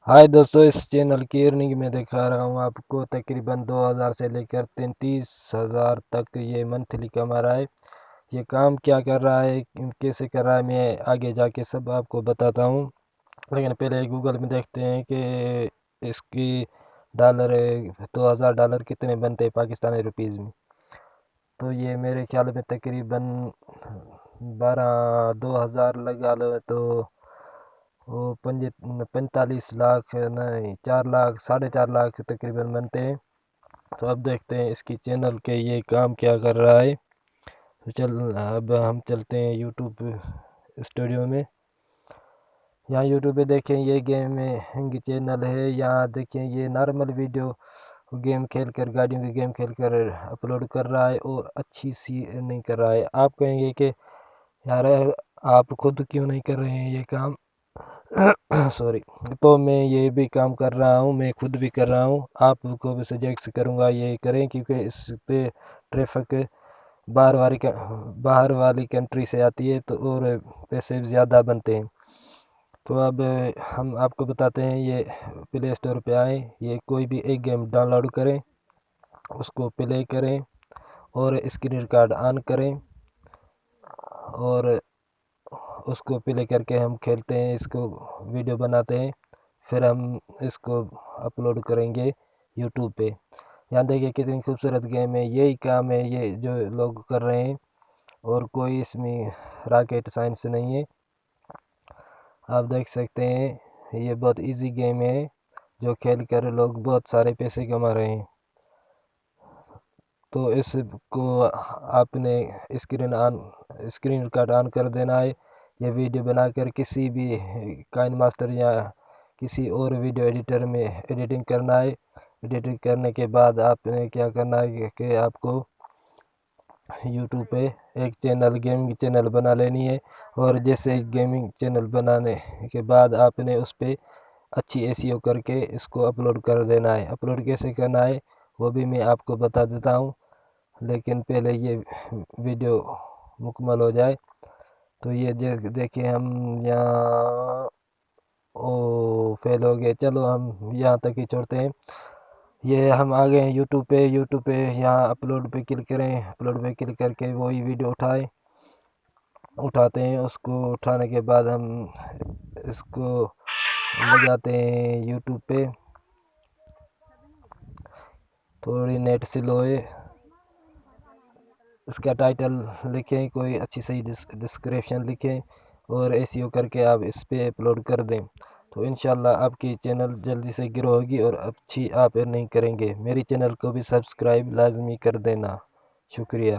हाय दोस्तों, इस चैनल की अर्निंग में दिखा रहा हूँ आपको तकरीबन 2000 से लेकर 33,000 तक ये मंथली कमा रहा है। ये काम क्या कर रहा है, कैसे कर रहा है, मैं आगे जाके सब आपको बताता हूँ। लेकिन पहले गूगल में देखते हैं कि इसकी डॉलर 2000 डॉलर कितने बनते हैं पाकिस्तानी रुपीज़ में। तो ये मेरे ख्याल में तकरीबन 2000 लगा लो तो वो 45 लाख नहीं 4 लाख 4.5 लाख तकरीबन बनते हैं। तो अब देखते हैं इसकी चैनल के ये काम क्या कर रहा है। तो अब हम चलते हैं यूट्यूब स्टूडियो में। यहाँ यूट्यूब पे देखें ये गेमिंग चैनल है। यहाँ देखें ये नॉर्मल वीडियो गेम खेल कर गाड़ियों की गेम खेल कर अपलोड कर रहा है और अच्छी सी नहीं कर रहा है। आप कहेंगे कि यार आप खुद क्यों नहीं कर रहे हैं ये काम सॉरी। तो मैं ये भी काम कर रहा हूँ, मैं खुद भी कर रहा हूँ, आपको भी सजेस्ट करूँगा ये करें, क्योंकि इस पे ट्रैफिक बाहर वाली कंट्री से आती है तो और पैसे भी ज़्यादा बनते हैं। तो अब हम आपको बताते हैं, ये प्ले स्टोर पे आएँ, ये कोई भी एक गेम डाउनलोड करें, उसको प्ले करें और स्क्रीन रिकॉर्ड ऑन करें और उसको प्ले करके हम खेलते हैं, इसको वीडियो बनाते हैं, फिर हम इसको अपलोड करेंगे यूट्यूब पे। यहाँ देखिए कितनी खूबसूरत गेम है, यही काम है ये जो लोग कर रहे हैं और कोई इसमें रॉकेट साइंस नहीं है। आप देख सकते हैं ये बहुत इजी गेम है जो खेल कर लोग बहुत सारे पैसे कमा रहे हैं। तो इसको आपने स्क्रीन रिकॉर्ड ऑन कर देना है। ये वीडियो बनाकर किसी भी काइन मास्टर या किसी और वीडियो एडिटर में एडिटिंग करना है। एडिटिंग करने के बाद आपने क्या करना है कि आपको यूट्यूब पे एक गेमिंग चैनल बना लेनी है। और जैसे गेमिंग चैनल बनाने के बाद आपने उस पर अच्छी एसईओ करके इसको अपलोड कर देना है। अपलोड कैसे करना है वो भी मैं आपको बता देता हूँ, लेकिन पहले ये वीडियो मुकम्मल हो जाए। तो ये देखिए हम यहाँ फेल हो गए, चलो हम यहाँ तक ही छोड़ते हैं। ये हम आ गए हैं यूट्यूब पे यहाँ अपलोड पे क्लिक करें, अपलोड पे क्लिक करके वही वीडियो उठाते हैं। उसको उठाने के बाद हम इसको ले जाते हैं यूट्यूब पे। थोड़ी नेट स्लो है, इसका टाइटल लिखें, कोई अच्छी सही डिस्क्रिप्शन लिखें और एसईओ करके आप इस पे अपलोड कर दें। तो इंशाल्लाह आपकी चैनल जल्दी से ग्रो होगी और अच्छी आप अर्निंग करेंगे। मेरी चैनल को भी सब्सक्राइब लाजमी कर देना। शुक्रिया।